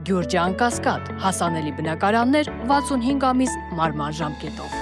Գյուրջան Կասկադ, հասանելի բնակարաններ 65 ամիս մարման ժամկետով։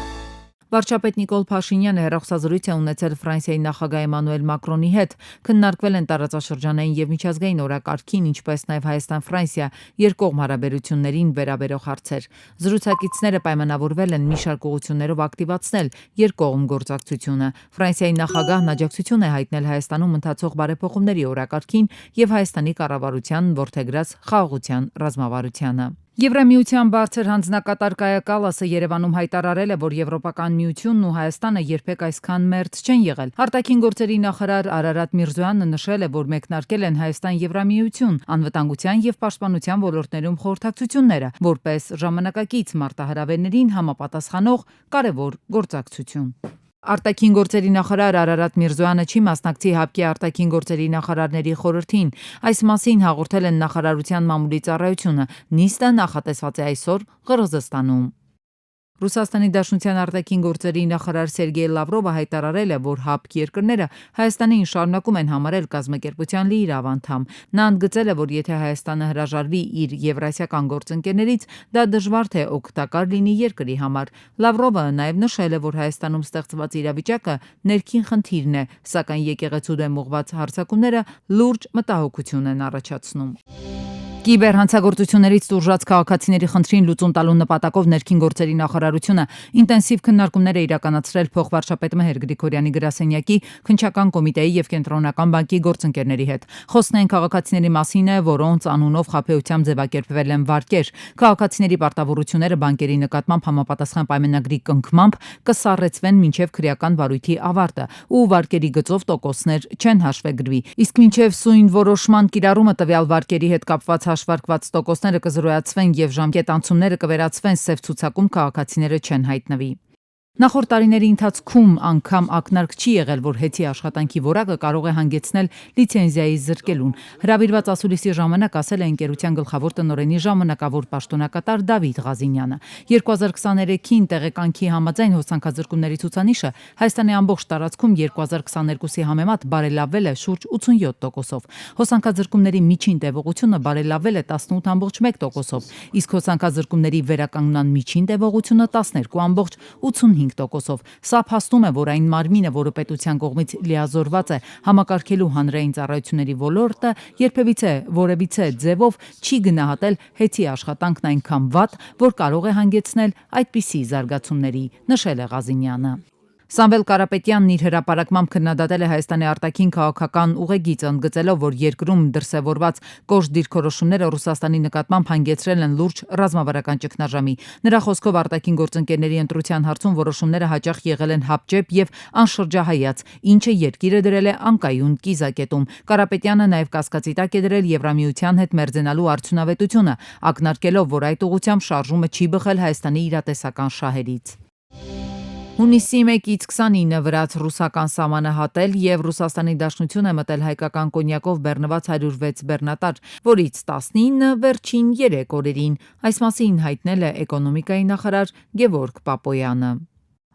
Վարչապետ Նիկոլ Փաշինյանը հեռախոսազրույց է ունեցել Ֆրանսիայի նախագահ Էմանուել Մակրոնի հետ, քննարկվել են տարածաշրջանային եւ միջազգային օրակարգին, ինչպես նաեւ Հայաստան-Ֆրանսիա երկկողմ հարաբերություններին վերաբերող հարցեր։ Զրուցակիցները պայմանավորվել են մի շարք ուղղություններով ակտիվացնել երկկողմ գործակցությունը։ Ֆրանսիայի նախագահն աջակցություն է հայտնել Հայաստանում ընթացող բարեփոխումների օրակարգին եւ Հայաստանի կառավարության որդեգրած խաղաղության ռազմավարությանը։ Եվրամիության բարձր հանձնակատար Կայա Կալասը Երևանում հայտարարել է, որ Եվրոպական միությունն ու Հայաստանը երբեք այսքան մերձ չեն եղել։ Արտաքին գործերի նախարար Արարատ Միրզոյանը նշել է, որ մեկնարկել են Հայաստան-Եվրամիություն անվտանգության եւ պաշտպանության ոլորտներում խորհրդակցությունները, որպես ժամանակակից մարտահրավերներին համապատասխանող կարևոր գործակցություն։ Արտաքին գործերի նախարար Արարատ Միրզոյանը չի մասնակցի ՀԱՊԿ-ի արտաքին գործերի նախարարների խորհրդին։ Այս մասին հաղորդել են նախարարության մամուլի ծառայությունը։ Նիստը նախատեսված է այսօր Ղրղզստանում։ Ռուսաստանի Դաշնության արտաքին գործերի նախարար Սերգեյ Լավրովը հայտարարել է, որ ՀԱՊԿ երկրները Հայաստանին շարունակում են համարել կազմակերպության լիիրավ անդամ։ Նա ընդգծել է, որ եթե Հայաստանը հրաժարվի իր եվրասիական գործընկերներից, դա դժվար թե օգտակար լինի երկրի համար։ Լավրովը նաև նշել է, որ Հայաստանում ստեղծված իրավիճակը ներքին խնդիրն է, սակայն եկեղեցու դեմ ուղղված հարձակումները լուրջ մտահոգություն են առաջացնում։ Կիբերհանցագործություններից տուժած քաղաքացիների խնդրին լուծում տալու նպատակով ներքին գործերի նախարարությունը ինտենսիվ քննարկումներ է իրականացրել փոխվարչապետ Մհեր Գրիգորյանի գրասենյակի, քննչական կոմիտեի եւ կենտրոնական բանկի գործընկերների հետ։ Խոսքն այն քաղաքացիների մասին է, որոնց անունով խաբեությամբ ձևակերպվել են վարկեր։ Քաղաքացիների պարտավորությունները բանկերի նկատմամբ համապատասխան պայմանագրի կնքմամբ կսառեցվեն մինչև քրեական վարույթի ավարտը, ու վարկերի գծով տոկոսներ չեն հաշվեգրվի։ Իսկ մինչև սույն որոշման կիրառումը տվյալ վարկերի հետ կապված հաշվարկված տոկոսները կզրոյացվեն եւ ժամկետ անցումները կվերածվեն սև ցուցակում քաղաքացիները չեն հայտնվի։ Նախորդ տարիների ընթացքում անգամ ակնարկ չի եղել, որ հեծի աշխատանքի որակը կարող է հանգեցնել լիցենզիայի զրկելուն։ Հրավիրված ասուլիսի ժամանակ ասել է ընկերության գլխավոր տնօրենի ժամանակավոր պաշտոնակատար Դավիթ Ղազինյանը։ 2023-ին տեղեկանքի համաձայն հոսանքազրկումների ցուցանիշը Հայաստանի ամբողջ տարածքում 2022-ի համեմատ բարելավվել է շուրջ 87%-ով։ Հոսանքազրկումների միջին տևողությունը բարելավվել է 18.1%-ով, իսկ հոսանքազրկումների վերականգնման միջին տևողությունը 12.85%-ով։ Սա փաստում է, որ այն մարմինը, որը պետության կողմից լիազորված է համակարգելու հանրային ծառայությունների ոլորտը, երբևիցե որևիցե ձևով չի գնահատել հեծի աշխատանքն այնքան վատ, որ կարող է հանգեցնել այդպիսի զարգացումների, նշել է Ղազինյանը։ Սամվել Կարապետյանն իր հրապարակմամբ քննադատել է Հայաստանի արտաքին քաղաքական ուղեգիծը, ընդգծելով, որ երկրում դրսևորված կոշտ դիրքորոշումները Ռուսաստանի նկատմամբ հանգեցրել են լուրջ ռազմավարական ճգնաժամի։ Նրա խոսքով արտաքին գործընկերների ընտրության հարցում որոշումները հաճախ եղել են հապճեպ եւ անշրջահայաց, ինչը երկիրը դրել է անկայուն կիզակետում։ Կարապետյանը նաև կասկածի տակ է դրել Եվրամիության հետ մերձենալու արդյունավետությունը, ակնարկելով, որ այդ ուղղությամբ շարժումը չի բխել Հայաստանի իրատեսական շահերից։ Հունիսի 1-ից 29 վրաց ռուսական սահմանը հատել եւ Ռուսաստանի Դաշնություն է մտել հայկական կոնյակով բեռնված 106 բեռնատար, որից 19 վերջին 3 օրերին։ Այս մասին հայտնել է էկոնոմիկայի նախարար Գևորգ Պապոյանը։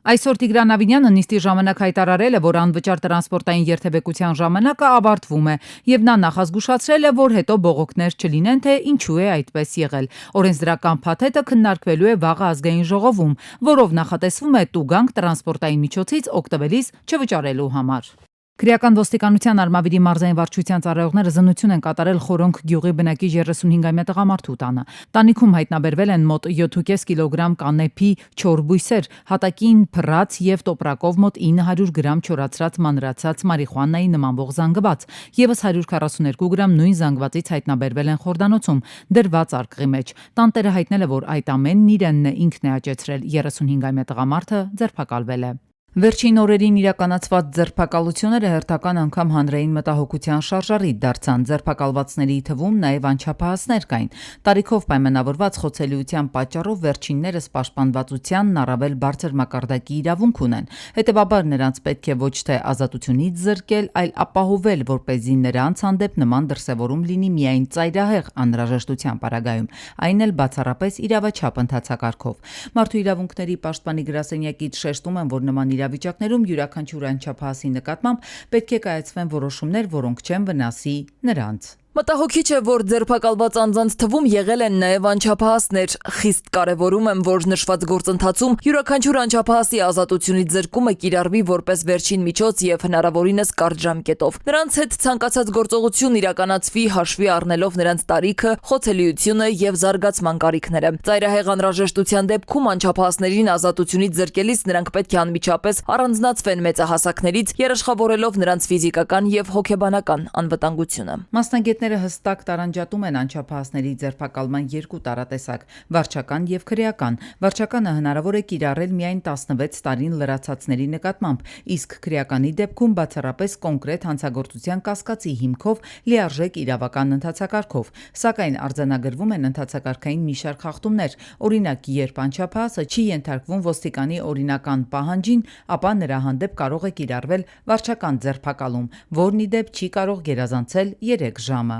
Այսօր Տիգրան Ավինյանը նիստի ժամանակ հայտարարել է, որ անվճար տրանսպորտային երթևեկության ժամանակը ավարտվում է, եւ նա նախազգուշացրել է, որ հետո բողոքներ չլինեն, թե ինչու է այդպես եղել։ Օրենսդրական փաթեթը քննարկվելու է վաղը ազգային ժողովում, որով նախատեսվում է տուգանք տրանսպորտային միջոցից օգտվելիս չվճարելու համար։ Քրեական ոստիկանության Արմավիրի մարզային վարչության ծառայողները զննություն են կատարել Խորոնք գյուղի բնակիչ 35-ամյա տղամարդու տանը։ Տանիքում հայտնաբերվել են մոտ 7.5 կիլոգրամ կանեփի չոր բույսեր, հատակին փռած եւ տոպրակով մոտ 900 գրամ չորացրած մանրացած մարիխուանայի նմանվող զանգված։ Եվս 142 գրամ նույն զանգվածից հայտնաբերվել են Խորդանոցում դրված արկղի մեջ։ Տանտերը հայտնել է, որ այդ ամենն իրենն է ինքն է աճեցրել։ 35-ամյա տղամարդը ձերբակալվել է։ Վերջին օրերին իրականացված ձերբակալությունները հերթական անգամ հանրային մտահոգության շարժառիթ դարձան։ Ձերբակալվածների թվում նաև անչափահասներ կային։ Տարիքով պայմանավորված խոցելիության պատճառով վերջիններս պաշտպանվածությանն առավել բարձր մակարդակի իրավունք ունեն։ Հետևաբար նրանց պետք է ոչ թե ազատությունից զրկել, այլ ապահովել, որպեսզի նրանց հանդեպ նման դրսևորում լինի միայն ծայրահեղ անհրաժեշտության պարագայում, այն էլ բացառապես իրավաչափ ընթացակարգով։ Մարդու իրավունքների պաշտպանի գրասենյակից շեշտում են, որ նման իրավիճակներում յուրաքանչյուր անչափահասի նկատմամբ պետք է կայացվեն որոշումներ, որոնք չեն վնասի նրանց։ Մտահոգիչ է, որ ձերբակալված անձանց թվում եղել են նաև անչափահասներ։ Խիստ կարևորում եմ, որ նշված գործընթացում յուրաքանչյուր անչափահասի ազատությունից զրկումը կիրառվի որպես վերջին միջոց եւ հնարավորինս կարճ ժամկետով։ Նրանց հետ ցանկացած գործողություն իրականացվի հաշվի առնելով նրանց տարիքը, խոցելիությունը եւ զարգացման կարիքները։ Ծայրահեղ անհրաժեշտության դեպքում անչափահասներին ազատությունից զրկելիս նրանք պետք է անմիջապես առանձնացվեն մեծահասակներից, երաշխավորելով նրանց ֆիզիկական եւ հոգեբանական անվտանգությունը։ Մասնագետները հստակ տարանջատում են անչափահասների ձերբակալման երկու տարատեսակ՝ վարչական եւ քրեական։ Վարչականը հնարավոր է կիրառել միայն 16 տարին լրացածների նկատմամբ, իսկ քրեականի դեպքում բացառապես կոնկրետ հանցագործության կասկածի հիմքով լիարժեք իրավական ընթացակարգով։ Սակայն արձանագրվում են ընթացակարգային մի շարք խախտումներ։ Օրինակ, երբ անչափահասը չի ենթարկվում ոստիկանի օրինական պահանջին, ապա նրա հանդեպ կարող է կիրառվել վարչական ձերբակալում, որն ի դեպ չի կարող գերազանցել 3 ժամը։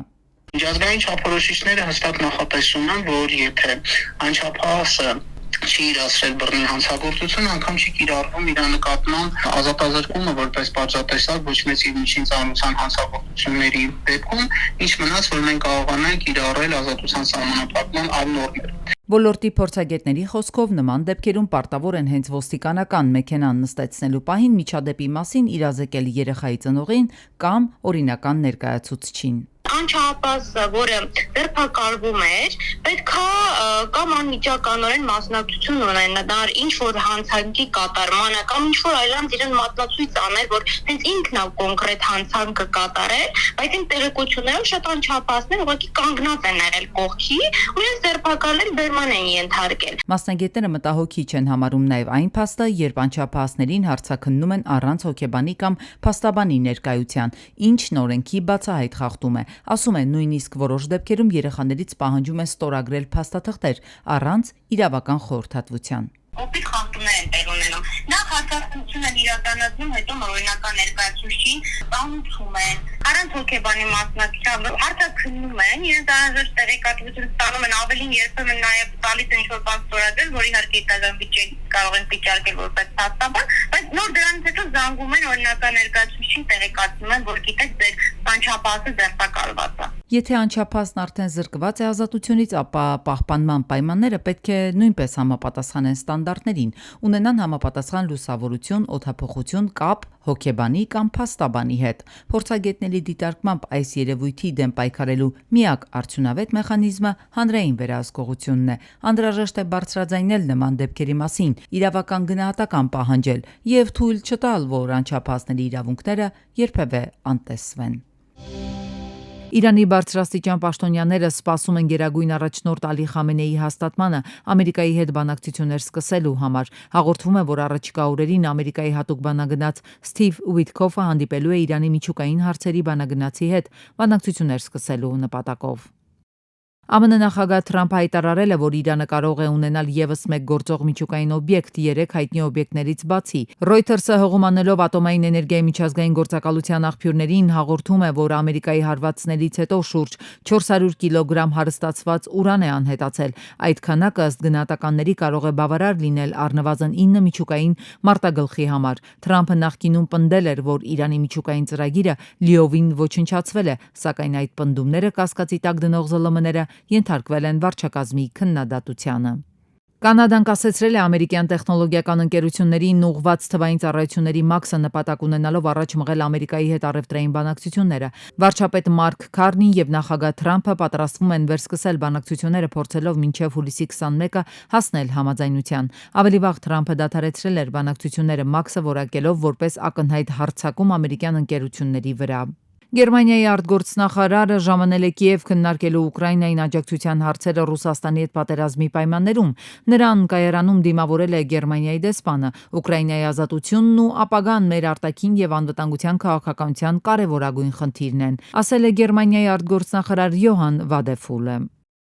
Միջազգային չափորոշիչները հստակ նախատեսում են, որ եթե անչափահասը չի իրացրել բռնի հանցագործություն, անգամ չի կիրառվում իր նկատմամբ ազատազրկումը որպես պատժատեսակ ոչ մեծ եւ միջին ծանրության հանցագործությունների դեպքում, ինչ մնաց, որ մենք կարողանանք կիրառել ազատության սահմանափակման այլ նորմեր։ Ոլորտի փորձագետների խոսքով նման դեպքերում պարտավոր են հենց ոստիկանական մեքենան նստեցնելու պահին միջադեպի մասին իրազեկել երեխայի ծնողին կամ օրինական ներկայացուցչին։ Անչափահասը, որը ձերբակալվում էր, պետքա կամ անմիջականորեն մասնակցություն ունենար ինչ-որ հանցանքի կատարմանը կամ ինչ-որ այլանց իրեն մատնացույց աներ, որ հենց ինքն է կոնկրետ հանցանքը կատարել, բայց այն տեղեկություններով շատ անչափահասներ ուղղակի կանգնած են եղել կողքի ու իրենց ձերբակալել բերման են ենթարկել։ Մասնագետները մտահոգիչ են համարում նաև այն փաստը, երբ անչափահասներին հարցաքննում են առանց հոգեբանի կամ փաստաբանի ներկայության, ինչն օրենքի բացահայտ խախտում է։ Ասում են, նույնիսկ որոշ դեպքերում երեխաներից պահանջում են ստորագրել փաստաթղթեր առանց իրավական խորհրդատվության։ Օգիտ խախտումներ են տեղ ունենում։ Նախ հարցակցություն են իրականացնում, հետո օրինական ներկայացուցիչին ծանոթում են, առանց հոգեբանի մասնակցությամբ հարցակցում են, իրենց անհրաժեշտ տեղեկատվություն ստանում են, ավելին երբեմն նաև տալիս են ինչ-որ բան ստորագրել, որ իհարկե դրան վիճել կարող են վիճարկել որպես փաստաբան, բայց նոր դրանից հետո զանգում են օրինական ներկայացուցիչին տեղեկացնում են, որ գիտեք ձեր անչափահասը ձերբակալված է։ Եթե անչափահասն արդեն զրկված է ազատությունից, ապա պահպանման պայմանները պետք է նույնպես համապատասխանեն ստանդարտներին, ունենան համապատասխան լուսավորություն, օդափոխություն, կապ հոգեբանի կամ փաստաբանի հետ։ Փորձագետների դիտարկմամբ այս երևույթի դեմ պայքարելու միակ արդյունավետ մեխանիզմը հանրային վերահսկողությունն է։ Անհրաժեշտ է բարձրաձայնել նման դեպքերի մասին, իրավական գնահատական պահանջել եւ թույլ չտալ, որ անչափահասների իրավունքները երբևէ անտեսվեն։ Իրանի բարձրաստիճան պաշտոնյաները սպասում են Գերագույն առաջնորդ Ալի Խամենեիի հաստատմանը Ամերիկայի հետ բանակցություններ սկսելու համար։ Հաղորդվում է, որ առաջիկա օրերին Ամերիկայի հատուկ բանագնաց Սթիվ Ուիթքոֆը հանդիպելու է Իրանի միջուկային հարցերի բանագնացի հետ բանակցություններ սկսելու նպատակով։ ԱՄՆ նախագահ Թրամփը հայտարարել է, որ Իրանը կարող է ունենալ եւս մեկ գործող միջուկային օբյեկտ 3 հայտնի օբյեկտներից բացի։ Reuters-ը հողմանելով ատոմային էներգիայի միջազգային գործակալության աղբյուրներին հաղորդում է, որ Ամերիկայի հարվածներից հետո շուրջ 400 կիլոգրամ հարստացված ուրան է անհետացել։ Այդ քանակը ըստ գնահատականների կարող է բավարար լինել առնվազն 9 միջուկային մարտագլխի համար։ Թրամփը նախկինում պնդել էր, որ Իրանի միջուկային ծրագիրը լիովին ոչնչացվել է, սակայն այդ պնդումները կասկածի տակ դնող ԶԼՄ-ները ենթարկվել են վարչակազմի քննադատությանը։ Կանադան կասեցրել է ամերիկյան տեխնոլոգիական ընկերություններին ուղղված թվային ծառայությունների մաքսը նպատակ ունենալով առաջ մղել Ամերիկայի հետ առևտրային բանակցությունները։ Վարչապետ Մարկ Քարնին եւ նախագահ Թրամփը պատրաստվում են վերսկսել բանակցությունները, փորձելով մինչև հուլիսի 21-ը հասնել համաձայնության։ Ավելի վաղ Թրամփը դադարեցրել էր բանակցությունները մաքսը որակելով որպես ակնհայտ հարձակում ամերիկյան ընկերությունների վրա։ Գերմանիայի արտգործնախարարը ժամանել է Կիև քննարկելու Ուկրաինային աջակցության հարցերը Ռուսաստանի հետ պատերազմի պայմաններում։ Նրան կայարանում դիմավորել է Գերմանիայի դեսպանը։ Ուկրաինայի ազատությունն ու ապագան մեր արտաքին եւ անվտանգության քաղաքականության կարևորագույն խնդիրն են, ասել է Գերմանիայի արտգործնախարար Յոհան Վադեֆուլը։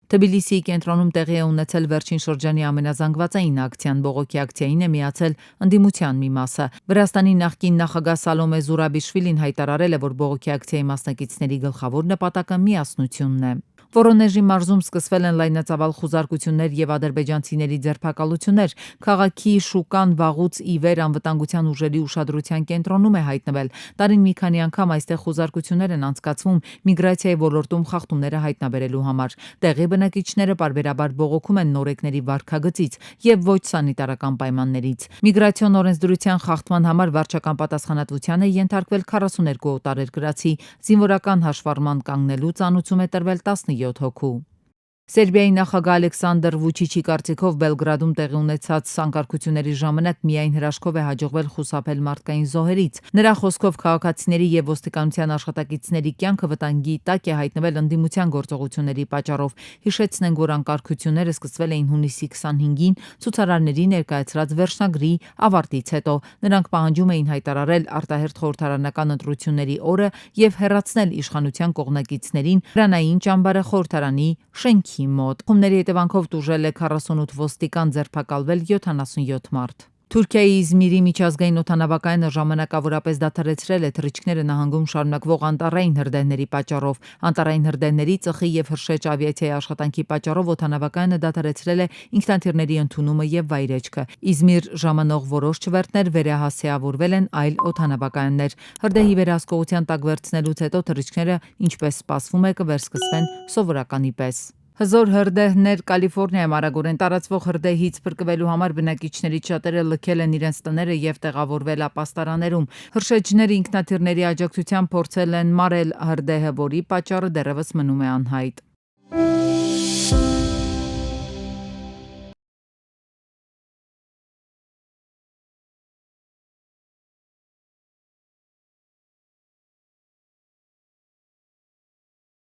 Թբիլիսիի կենտրոնում տեղի է ունեցել վերջին շրջանի ամենազանգվածային ակցիան։ Բողոքի ակցիային է միացել ընդդիմության մի մասը։ Վրաստանի նախկին նախագահ Սալոմե Զուրաբիշվիլին հայտարարել է, որ բողոքի ակցիայի մասնակիցների գլխավոր նպատակը միասնությունն է։ Վորոնեժի մարզում սկսվել են լայնածավալ խուզարկություններ եւ ադրբեջանցիների ձերբակալություններ։ Քաղաքի շուկան վաղուց ի վեր անվտանգության ուժերի ուշադրության կենտրոնում է հայտնվել։ Տարին մի քանի անգամ այստեղ խուզարկություններ են անցկացվում միգրացիայի ոլորտում խախտումները հայտնաբերելու համար։ Տեղի բնակիչները պարբերաբար բողոքում են նորեկների վարքագծից եւ ոչ սանիտարական պայմաններից։ Միգրացիոն օրենսդրության խախտման համար վարչական պատասխանատվության է ենթարկվել 42 օտարերկրացի, զինվորական հաշվառման կանգնելու ծանուցում է տրվել 17 հոգու։ Սերբիայի նախագահ Ալեքսանդր Վուչիչի կարծիքով Բելգրադում տեղի ունեցած սանկարկությունների ժամանակ միայն հրաշքով է հաջողվել խուսափել մարդկային զոհերից։ Նրա խոսքով քաղաքացիների եւ ոստիկանության աշխատակիցների կյանքը վտանգի տակ է հայտնվել ընդդիմության գործողությունների պատճառով։ Հիշեցնենք, որ անկարգությունները սկսվել էին հունիսի 25-ին ցուցարարների ներկայացրած վերջնագրի ավարտից հետո։ Նրանք պահանջում էին հայտարարել արտահերթ խորհրդարանական ընտրությունների օրը եւ հեռացնել իշխանության կողմնակիցներին Հրանային ճամբարը խորհրդարանի շենքի մոտ։ Խումների հետևանքով տուժել է 48 ոստիկան, ձերբակալվել 77 մարդ։ Թուրքիայի Իզմիրի միջազգային օդանավակայանը ժամանակավորապես դադարեցրել է թռիչքները նահանգում շարունակվող անտառային հրդեհների պատճառով։ Անտառային հրդեհների, ծխի եւ հրշեջ ավիացիայի աշխատանքի պատճառով օդանավակայանը դադարեցրել է ինքնաթիռների ընդունումը եւ վայրեջքը։ Իզմիր ժամանող որոշ չվերթներ վերահասեավորվել են այլ օդանավակայաններ։ Հրդեհի վերահսկողության տակ վերցնելուց հետո թռիչքները, ինչպես սպասվում է, կվերսկսվեն սովորականի պես։ Հզոր հրդեհներ Կալիֆոռնիայում արագորեն տարածվող հրդեհից փրկվելու համար բնակիչներից շատերը լքել են իրենց տները եւ տեղավորվել ապաստարաներում։ Հրշեջները ինքնաթիռների աջակցությամբ փորձել են մարել հրդեհը, որի պատճառը դեռևս մնում է անհայտ։